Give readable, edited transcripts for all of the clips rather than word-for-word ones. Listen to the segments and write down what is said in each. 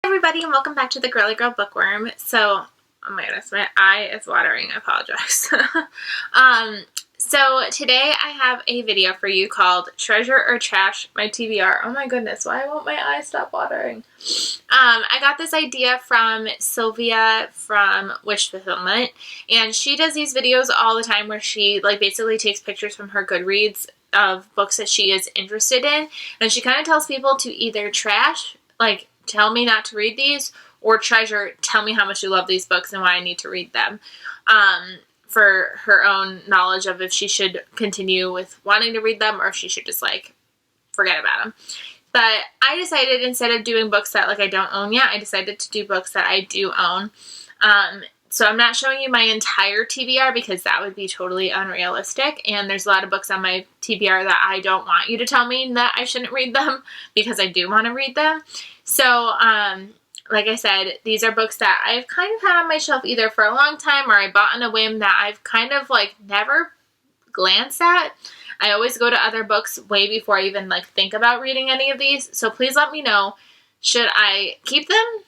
Everybody, and welcome back to the Girly Girl Bookworm. So, oh my goodness, my eye is watering. I apologize. So today I have a video for you called Treasure or Trash, my TBR. Oh my goodness, why won't my eye stop watering? I got this idea from Sylvia from Wish Fulfillment, and she does these videos all the time where she basically takes pictures from her Goodreads of books that she is interested in, and she kind of tells people to either trash, tell me not to read these, or treasure, tell me how much you love these books and why I need to read them, for her own knowledge of if she should continue with wanting to read them or if she should just forget about them. But I decided, instead of doing books that I don't own yet, I decided to do books that I do own. So I'm not showing you my entire TBR because that would be totally unrealistic, and there's a lot of books on my TBR that I don't want you to tell me that I shouldn't read them because I do want to read them. So, like I said, these are books that I've kind of had on my shelf either for a long time or I bought on a whim that I've kind of never glanced at. I always go to other books way before I even think about reading any of these. So please let me know, should I keep them?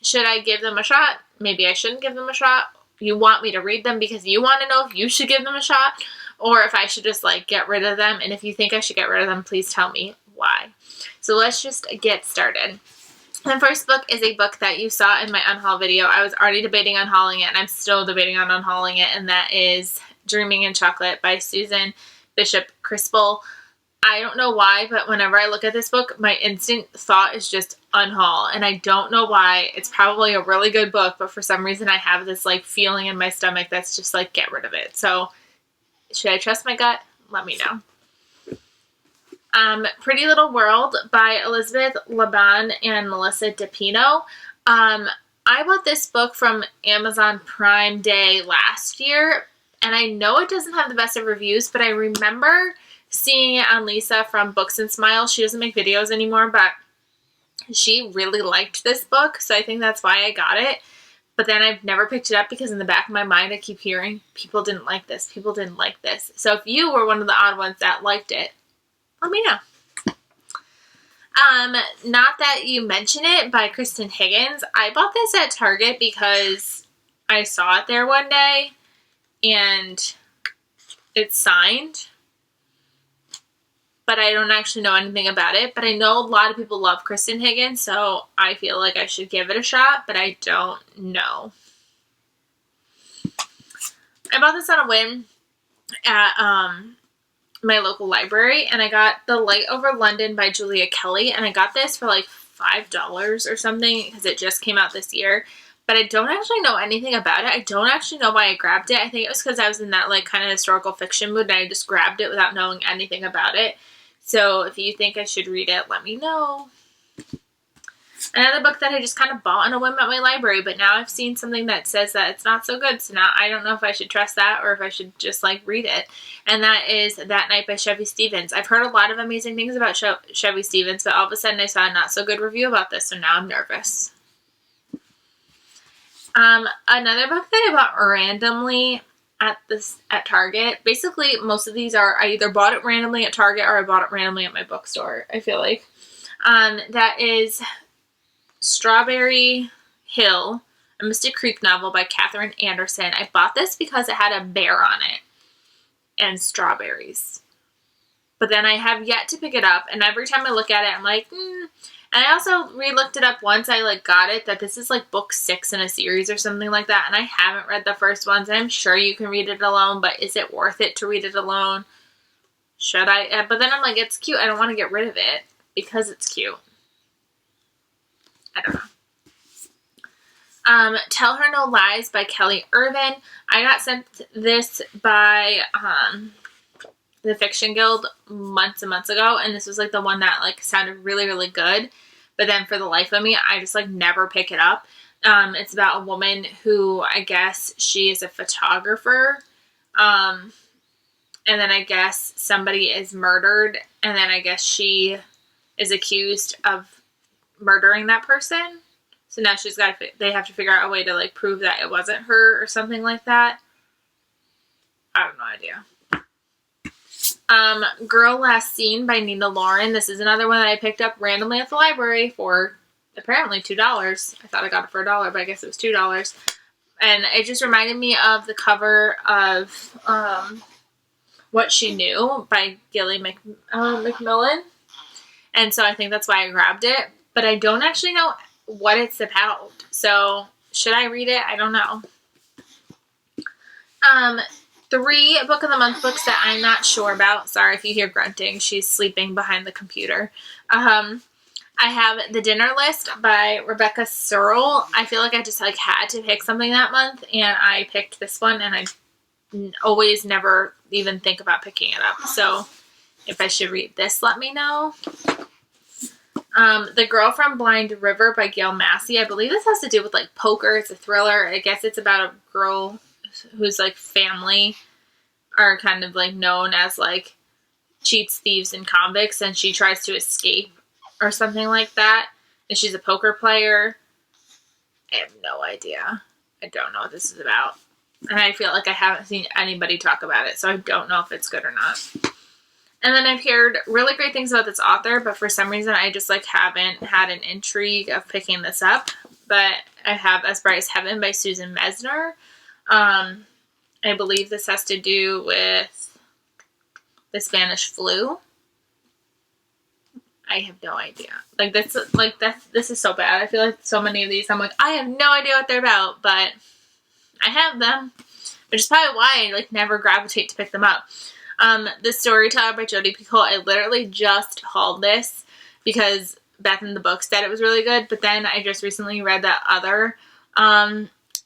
Should I give them a shot? Maybe I shouldn't give them a shot. You want me to read them because you want to know if you should give them a shot or if I should just get rid of them. And if you think I should get rid of them, please tell me why. So let's just get started. The first book is a book that you saw in my unhaul video. I was already debating unhauling it, and I'm still debating on unhauling it, and that is Dreaming in Chocolate by Susan Bishop Crispell. I don't know why, but whenever I look at this book, my instant thought is just unhaul, and I don't know why. It's probably a really good book, but for some reason I have this feeling in my stomach that's just get rid of it. So should I trust my gut? Let me know. Pretty Little World by Elizabeth Laban and Melissa DePino. I bought this book from Amazon Prime Day last year, and I know it doesn't have the best of reviews, but I remember seeing it on Lisa from Books and Smiles. She doesn't make videos anymore, but she really liked this book, so I think that's why I got it. But then I've never picked it up because in the back of my mind I keep hearing, people didn't like this, people didn't like this. So if you were one of the odd ones that liked it, let me know. Not That You Mention It by Kristen Higgins. I bought this at Target because I saw it there one day and it's signed, but I don't actually know anything about it. But I know a lot of people love Kristen Higgins, so I feel like I should give it a shot, but I don't know. I bought this on a whim at, my local library, and I got The Light Over London by Julia Kelly, and I got this for $5 or something because it just came out this year, but I don't actually know anything about it. I don't actually know why I grabbed it. I think it was because I was in that kind of historical fiction mood, and I just grabbed it without knowing anything about it. So if you think I should read it, let me know. Another book that I just kind of bought on a whim at my library, but now I've seen something that says that it's not so good, so now I don't know if I should trust that or if I should just read it, and that is That Night by Chevy Stevens. I've heard a lot of amazing things about Chevy Stevens, but all of a sudden I saw a not so good review about this, so now I'm nervous. Another book that I bought randomly at Target. Basically, most of these are, I either bought it randomly at Target or I bought it randomly at my bookstore, I feel like. That is Strawberry Hill, a Mystic Creek novel by Katherine Anderson. I bought this because it had a bear on it and strawberries. But then I have yet to pick it up, and every time I look at it, I'm like, And I also re-looked it up once I got it, that this is book 6 in a series or something like that, and I haven't read the first ones, and I'm sure you can read it alone, but is it worth it to read it alone? Should I? But then I'm like, it's cute. I don't want to get rid of it because it's cute. I don't know. Tell Her No Lies by Kelly Irvin. I got sent this by the Fiction Guild months and months ago, and this was the one that sounded really, really good, but then for the life of me, I just never pick it up. It's about a woman who, I guess she is a photographer, and then I guess somebody is murdered, and then I guess she is accused of murdering that person. So now they have to figure out a way to prove that it wasn't her or something like that. I have no idea. Girl Last Seen by Nina Lauren. This is another one that I picked up randomly at the library for apparently $2. I thought I got it for $1, but I guess it was $2. And it just reminded me of the cover of What She Knew by Gilly Macmillan. And so I think that's why I grabbed it. But I don't actually know what it's about. So should I read it? I don't know. 3 Book of the Month books that I'm not sure about. Sorry if you hear grunting. She's sleeping behind the computer. I have The Dinner List by Rebecca Searle. I feel like I just like had to pick something that month, and I picked this one, and I always never even think about picking it up. So if I should read this, let me know. The Girl from Blind River by Gail Massey. I believe this has to do with like poker. It's a thriller. I guess it's about a girl whose like family are kind of like known as like cheats, thieves, and convicts, and she tries to escape or something like that. And she's a poker player. I have no idea. I don't know what this is about. And I feel like I haven't seen anybody talk about it, so I don't know if it's good or not. And then I've heard really great things about this author, but for some reason I just like haven't had an intrigue of picking this up. But I have As Bright as Heaven by Susan Mesner. I believe this has to do with the Spanish flu. I have no idea. This is so bad. I feel like so many of these I'm like, I have no idea what they're about, but I have them. Which is probably why I like never gravitate to pick them up. The Storyteller by Jodi Picoult. I literally just hauled this because Beth in the book said it was really good, but then I just recently read that other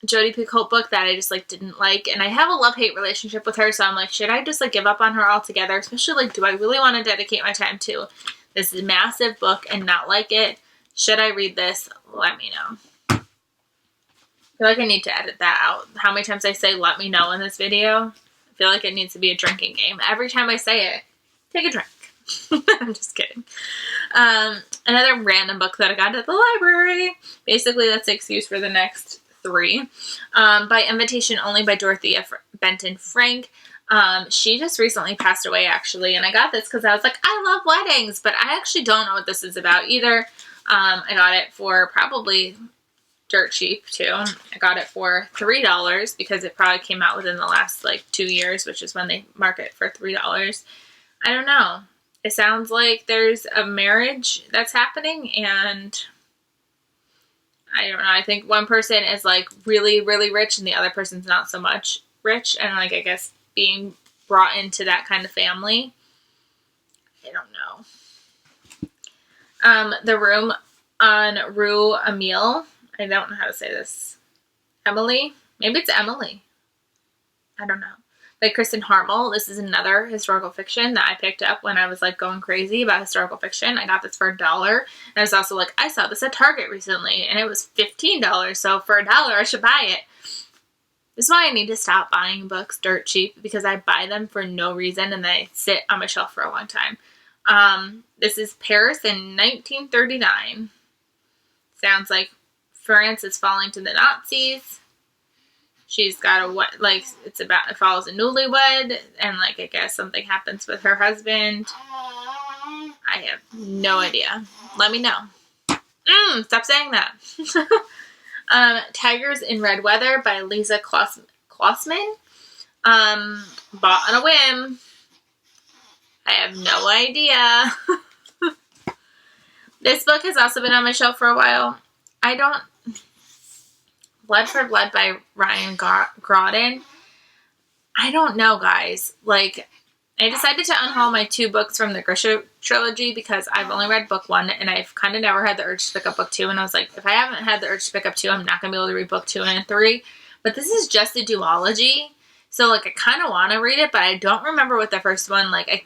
Jodi Picoult book that I just like didn't like, and I have a love-hate relationship with her, so I'm like, should I just like give up on her altogether? Especially like, do I really want to dedicate my time to this massive book and not like it? Should I read this? Let me know. I feel like I need to edit that out. How many times I say let me know in this video? I feel like it needs to be a drinking game. Every time I say it, take a drink. I'm just kidding. Another random book that I got at the library. Basically, that's the excuse for the next 3. By Invitation Only by Dorothea Benton Frank. She just recently passed away, actually, and I got this because I was like, I love weddings, but I actually don't know what this is about either. I got it for probably dirt cheap, too. I got it for $3 because it probably came out within the last, like, 2 years, which is when they market for $3. I don't know. It sounds like there's a marriage that's happening, and I don't know. I think one person is, like, really, really rich, and the other person's not so much rich, and, like, I guess being brought into that kind of family. I don't know. The Room on Rue Emile. I don't know how to say this. Emily? Maybe it's Emily. I don't know. By Kristen Harmel. This is another historical fiction that I picked up when I was like going crazy about historical fiction. I got this for $1. And I was also like, I saw this at Target recently and it was $15. So for $1, I should buy it. This is why I need to stop buying books dirt cheap, because I buy them for no reason and they sit on my shelf for a long time. This is Paris in 1939. Sounds like France is falling to the Nazis. She's got it follows a newlywed, and like I guess something happens with her husband. I have no idea. Let me know. Stop saying that. Tigers in Red Weather by Lisa Klossman. Bought on a whim. I have no idea. This book has also been on my shelf for a while. Blood for Blood by Ryan Grodin. I don't know, guys. Like, I decided to unhaul my 2 books from the Grisha trilogy because I've only read book 1 and I've kind of never had the urge to pick up book 2. And I was like, if I haven't had the urge to pick up 2, I'm not going to be able to read book 2 and 3. But this is just a duology. So, like, I kind of want to read it, but I don't remember what the first one, like, I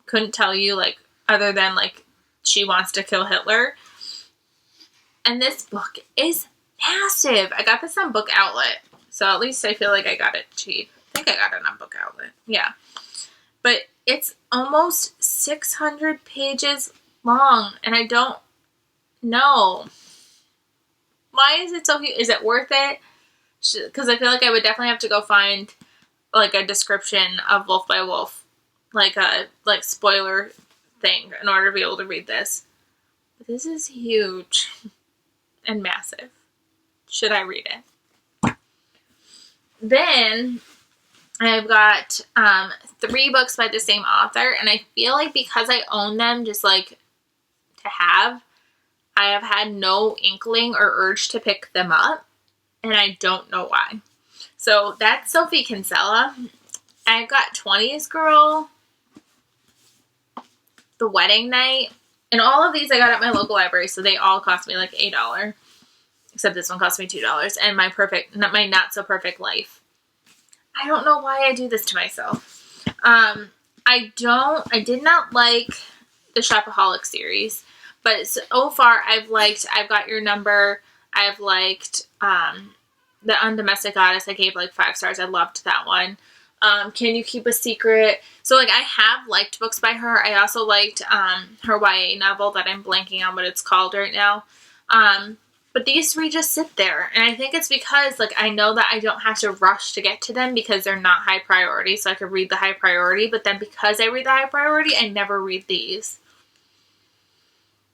couldn't tell you, like, other than, like, she wants to kill Hitler. And this book is massive. I got this on Book Outlet, so at least I feel like I got it cheap. I think I got it on Book Outlet. Yeah. But it's almost 600 pages long, and I don't know. Why is it so huge? Is it worth it? Because I feel like I would definitely have to go find like a description of Wolf by Wolf, like a spoiler thing in order to be able to read this. But this is huge. and massive. Should I read it? Then I've got 3 books by the same author, and I feel like because I own them just like to have, I have had no inkling or urge to pick them up, and I don't know why. So that's Sophie Kinsella. I've got 20s Girl, The Wedding Night, and all of these I got at my local library, so they all cost me like $8, except this one cost me $2, and my Not So Perfect Life. I don't know why I do this to myself. I did not like the Shopaholic series, but so far I've Got Your Number, I've liked The Undomestic Goddess. I gave like 5 stars. I loved that one. Can You Keep a Secret? So like I have liked books by her. I also liked her YA novel that I'm blanking on what it's called right now. But these 3 just sit there. And I think it's because like I know that I don't have to rush to get to them because they're not high priority. So I could read the high priority. But then because I read the high priority, I never read these.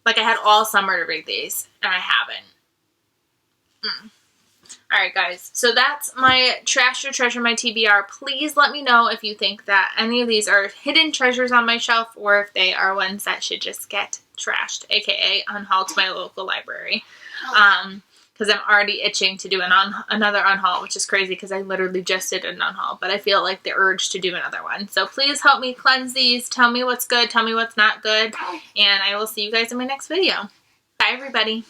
Like I had all summer to read these. And I haven't. Alright guys, so that's my Trash or Treasure My TBR. Please let me know if you think that any of these are hidden treasures on my shelf or if they are ones that should just get trashed, aka unhauled to my local library. Because I'm already itching to do another unhaul, which is crazy because I literally just did an unhaul, but I feel like the urge to do another one. So please help me cleanse these. Tell me what's good, tell me what's not good, and I will see you guys in my next video. Bye everybody.